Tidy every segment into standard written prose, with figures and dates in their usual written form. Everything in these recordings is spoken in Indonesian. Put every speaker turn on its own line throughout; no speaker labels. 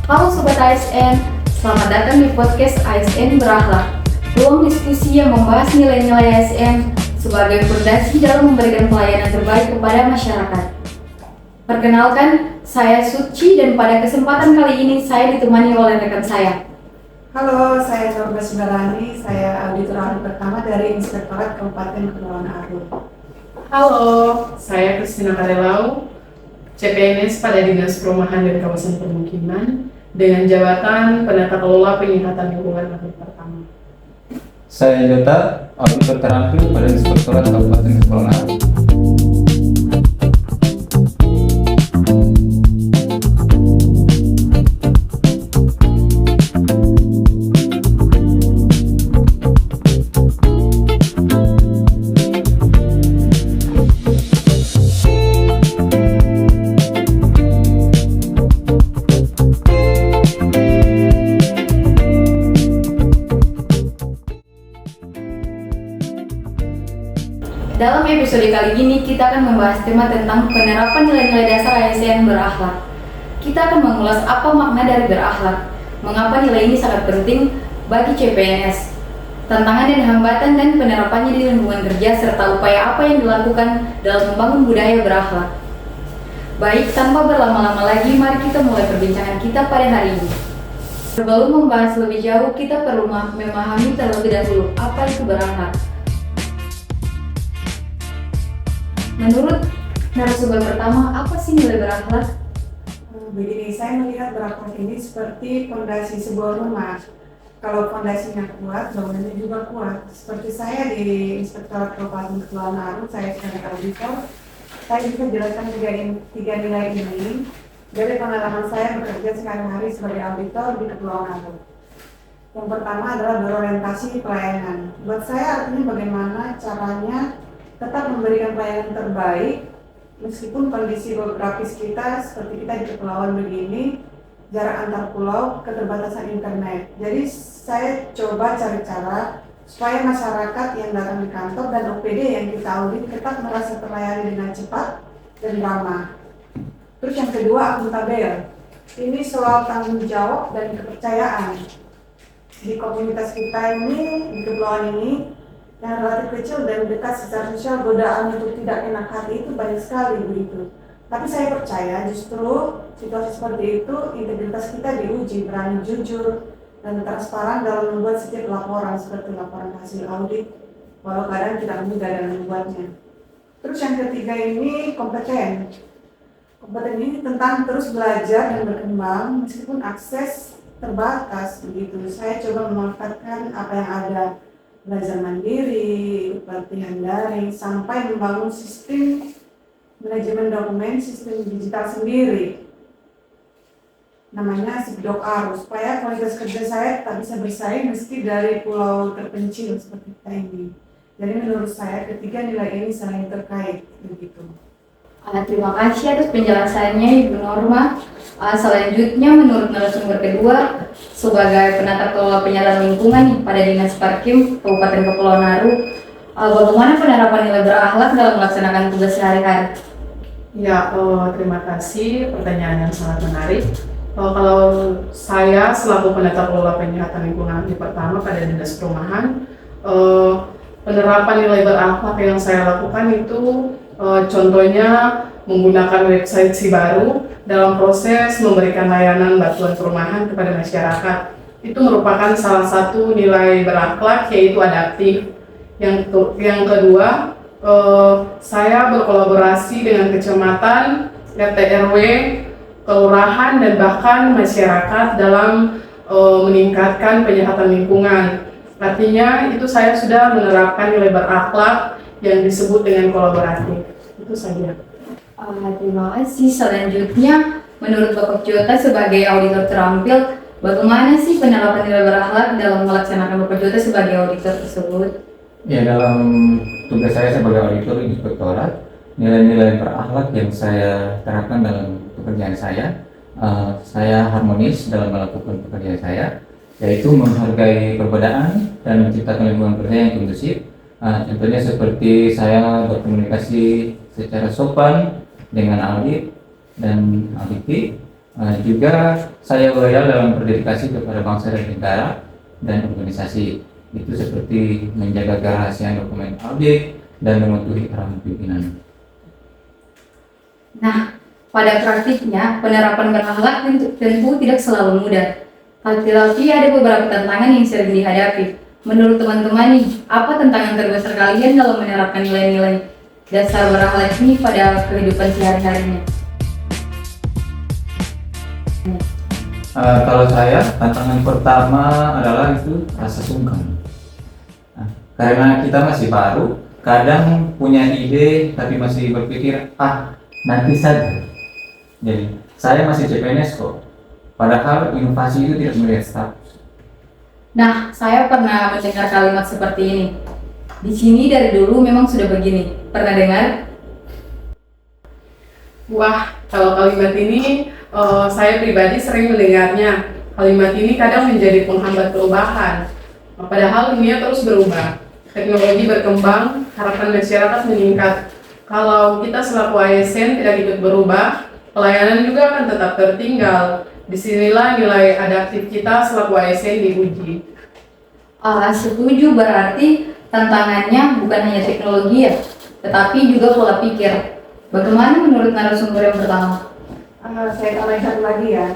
Halo Sobat ASN, selamat datang di podcast ASN Berakhlak. Ruang diskusi yang membahas nilai-nilai ASN sebagai fondasi dalam memberikan pelayanan terbaik kepada masyarakat. Perkenalkan, saya Suci dan pada kesempatan kali ini saya ditemani oleh rekan saya.
Halo, saya Norma Sibarani, saya auditor audit pertama dari Inspektorat Kabupaten Kepulauan Aru.
Halo, saya Kristina Karelau, CPNS pada Dinas Perumahan dan Kawasan Permukiman dengan jabatan Penata Kelola Penyihatan Lingkungan audit pertama.
Saya Jota, auditor terampil pada Inspektorat Kabupaten Kepulauan Aru.
Dalam episode kali ini kita akan membahas tema tentang penerapan nilai-nilai dasar ASN berakhlak. Kita akan mengulas apa makna dari berakhlak, mengapa nilai ini sangat penting bagi CPNS, tantangan dan hambatan dan penerapannya di lingkungan kerja serta upaya apa yang dilakukan dalam membangun budaya berakhlak. Baik, tanpa berlama-lama lagi, mari kita mulai perbincangan kita pada hari ini. Sebelum membahas lebih jauh, kita perlu memahami terlebih dahulu apa itu berakhlak. Menurut narasumber pertama, apa sih nilai berakhlak?
Begini, saya melihat berakhlak ini seperti fondasi sebuah rumah. Kalau fondasinya kuat, bangunannya juga kuat. Seperti saya di Inspektorat Kabupaten Kepulauan Aru, saya sebagai auditor, saya bisa jelaskan tiga nilai ini dari pengalaman saya bekerja sehari-hari sebagai auditor di Kepulauan Aru. Yang pertama adalah berorientasi pelayanan. Buat saya artinya bagaimana caranya tetap memberikan pelayanan terbaik meskipun kondisi geografis kita seperti kita di kepulauan begini, jarak antar pulau, keterbatasan internet. Jadi saya coba cari cara supaya masyarakat yang datang di kantor dan OPD yang kita audit tetap merasa terlayani dengan cepat dan ramah. Terus yang kedua, akuntabel. Ini soal tanggung jawab dan kepercayaan. Di komunitas kita ini, di kepulauan ini, yang relatif kecil dan dekat secara sosial, godaan untuk tidak enak hati itu banyak sekali begitu. Tapi saya percaya justru situasi seperti itu integritas kita diuji, berani jujur dan transparan dalam membuat setiap laporan seperti laporan hasil audit, walau kadang tidak mudah dalam membuatnya. Terus yang ketiga ini kompeten. Kompeten ini tentang terus belajar dan berkembang meskipun akses terbatas begitu. Saya coba memanfaatkan apa yang ada, belajar mandiri, pelatihan daring, sampai membangun sistem manajemen dokumen, sistem digital sendiri. Namanya Sipdok Aru, supaya kualitas kerja saya tak bisa bersaing meski dari pulau terpencil seperti kita ini. Jadi menurut saya ketiga nilai ini saling terkait begitu.
Terima kasih atas penjelasannya Ibu Norma. Selanjutnya menurut narasumber kedua, sebagai penata kelola penyadaran lingkungan nih pada Dinas Parkim Kabupaten Kepulauan Aru, bagaimana penerapan nilai berakhlak dalam melaksanakan tugas sehari-hari?
Ya, terima kasih, pertanyaan yang sangat menarik. Kalau saya selaku penata kelola penyihatan lingkungan audit pertama pada Dinas Perumahan, penerapan nilai berakhlak yang saya lakukan itu contohnya menggunakan website Sibaru dalam proses memberikan layanan bantuan perumahan kepada masyarakat. Itu merupakan salah satu nilai berakhlak, yaitu adaptif. Yang kedua, saya berkolaborasi dengan kecamatan, RT RW, kelurahan dan bahkan masyarakat dalam meningkatkan penyihatan lingkungan. Artinya itu saya sudah menerapkan nilai berakhlak yang disebut dengan kolaboratif. Itu saja.
Terima kasih. Selanjutnya, menurut Bapak Jota sebagai auditor terampil, bagaimana sih penerapan nilai berakhlak dalam melaksanakan Bapak Jota sebagai auditor tersebut?
Ya, dalam tugas saya sebagai auditor inspektorat, nilai-nilai berakhlak yang saya terapkan dalam pekerjaan saya harmonis dalam melakukan pekerjaan saya, yaitu menghargai perbedaan dan menciptakan lingkungan kerja yang kondusif. Contohnya seperti saya berkomunikasi secara sopan dengan audit dan auditi, Juga saya loyal dalam berdedikasi kepada bangsa dan negara dan organisasi. Itu seperti menjaga kerahasiaan dokumen audit dan mematuhi arahan pimpinan.
Nah, pada praktiknya penerapan berakhlak tentu tidak selalu mudah. Tapi ada beberapa tantangan yang sering dihadapi. Menurut teman-teman nih, apa tantangan terbesar kalian dalam menerapkan nilai-nilai dasar berakhlak ini pada kehidupan sehari-harinya?
Kalau saya, tantangan pertama adalah itu rasa sungkan. Karena kita masih baru, kadang punya ide tapi masih berpikir, nanti saja. Jadi, saya masih CPNS kok. Padahal inovasi itu tidak melihat status.
Nah, saya pernah mendengar kalimat seperti ini. Di sini dari dulu memang sudah begini. Pernah dengar?
Wah, kalau kalimat ini saya pribadi sering mendengarnya. Kalimat ini kadang menjadi penghambat perubahan. Padahal dunia terus berubah. Teknologi berkembang, harapan masyarakat meningkat. Kalau kita selaku ASN tidak ikut berubah, pelayanan juga akan tetap tertinggal. Disinilah nilai adaptif kita selaku ASN diuji.
Setuju, berarti tantangannya bukan hanya teknologi ya, tetapi juga pola pikir. Bagaimana menurut narasumber yang pertama?
Saya tambahkan lagi ya.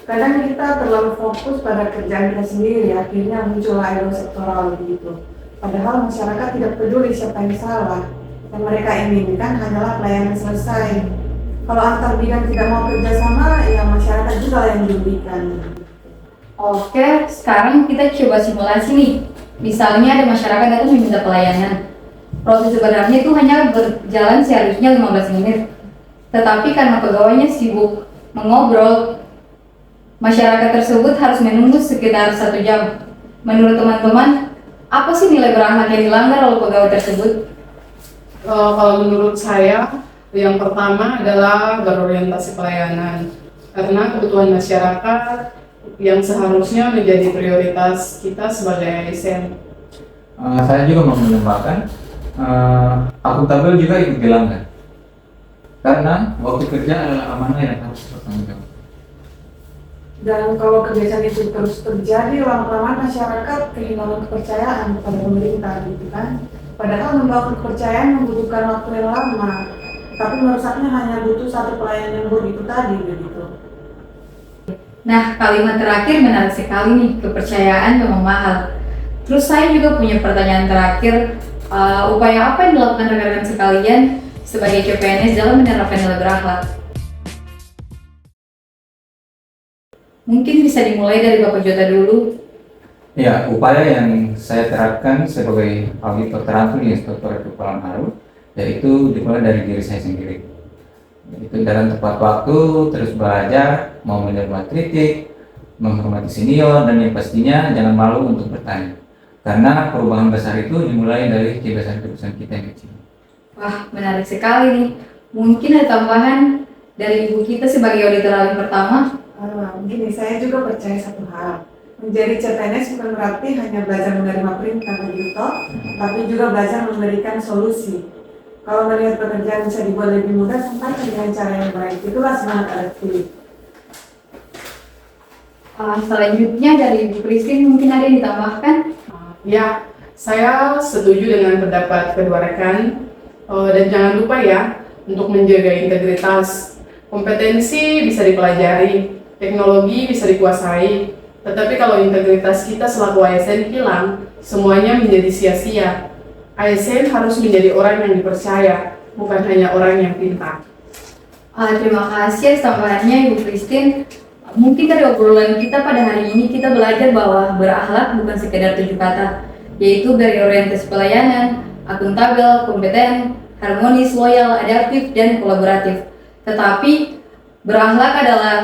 Kadang kita terlalu fokus pada kerjaan kita sendiri, akhirnya muncul ego sektoral begitu. Padahal masyarakat tidak peduli siapa yang salah. Yang mereka inginkan hanyalah pelayanan selesai. Kalau antar bidang tidak mau kerjasama, ya masyarakat juga yang dirugikan.
Oke, sekarang kita coba simulasi nih. Misalnya ada masyarakat datang meminta pelayanan. Proses sebenarnya itu hanya berjalan seharusnya 15 menit. Tetapi karena pegawainya sibuk mengobrol, masyarakat tersebut harus menunggu sekitar 1 jam. Menurut teman-teman, apa sih nilai berakhlak yang dilanggar oleh pegawai tersebut?
Kalau menurut saya, yang pertama adalah berorientasi pelayanan. Karena kebutuhan masyarakat yang seharusnya menjadi prioritas kita sebagai ASN.
Saya juga mau menambahkan, akuntabel juga ikut dilanggar. Karena waktu kerja adalah amanah yang harus bertanggung jawab.
Dan kalau kebiasaan itu terus terjadi, lama-lama masyarakat kehilangan kepercayaan kepada pemerintah gitu kan. Padahal membangun kepercayaan membutuhkan waktu yang lama, tapi merusaknya hanya butuh satu pelayanan yang buruk itu tadi begitu.
Nah, kalimat terakhir menarik sekali nih, kepercayaan memang mahal. Terus saya juga punya pertanyaan terakhir, upaya apa yang dilakukan rekan-rekan sekalian sebagai CPNS dalam menerapkan nilai berakhlak? Mungkin bisa dimulai dari Bapak Jota dulu.
Ya, upaya yang saya terapkan sebagai auditor terampil di Inspektorat Kepulauan Arus, yaitu dimulai dari diri saya sendiri. Itu dalam tepat waktu, terus belajar, mau menerima kritik, menghormati senior, dan yang pastinya jangan malu untuk bertanya. Karena perubahan besar itu dimulai dari kebiasaan-kebiasaan kita yang kecil.
Wah, menarik sekali nih. Mungkin ada tambahan dari Ibu kita sebagai auditor yang pertama.
Begini, saya juga percaya satu hal. Menjadi CPNS bukan berarti hanya belajar menerima perintah begitu, tapi juga belajar memberikan solusi. Kalau melihat pekerjaan bisa dibuat lebih mudah, sampaikan dengan cara yang baik. Itulah semangat adaptif.
Selanjutnya dari Ibu Christine mungkin ada yang ditambahkan?
Ya, saya setuju dengan pendapat kedua rekan. Dan jangan lupa ya, untuk menjaga integritas. Kompetensi bisa dipelajari, teknologi bisa dikuasai, tetapi kalau integritas kita selaku ASN hilang, semuanya menjadi sia-sia. ASN harus menjadi orang yang dipercaya, bukan hanya orang yang pintar.
Terima kasih tambahannya Ibu Christine. Mungkin dari obrolan kita pada hari ini kita belajar bahwa berakhlak bukan sekedar 7 kata, yaitu dari orientasi pelayanan, akuntabel, kompeten, harmonis, loyal, adaptif, dan kolaboratif. Tetapi berakhlak adalah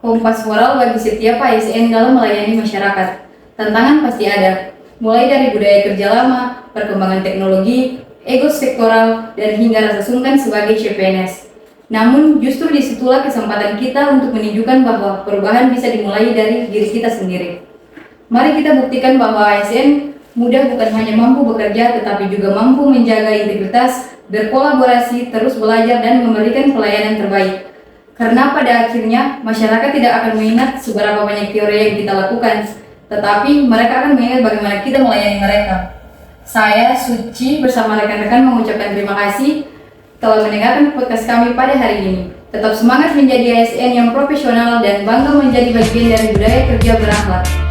kompas moral bagi setiap ASN dalam melayani masyarakat. Tantangan pasti ada, mulai dari budaya kerja lama, perkembangan teknologi, ego sektoral, dan hingga rasa sungkan sebagai CPNS. Namun justru disitulah kesempatan kita untuk menunjukkan bahwa perubahan bisa dimulai dari diri kita sendiri. Mari kita buktikan bahwa ASN muda bukan hanya mampu bekerja, tetapi juga mampu menjaga integritas, berkolaborasi, terus belajar, dan memberikan pelayanan terbaik. Karena pada akhirnya masyarakat tidak akan mengingat seberapa banyak teori yang kita lakukan, tetapi mereka akan mengingat bagaimana kita melayani mereka. Saya, Suci, bersama rekan-rekan mengucapkan terima kasih telah mendengarkan podcast kami pada hari ini. Tetap semangat menjadi ASN yang profesional dan bangga menjadi bagian dari budaya kerja berakhlak.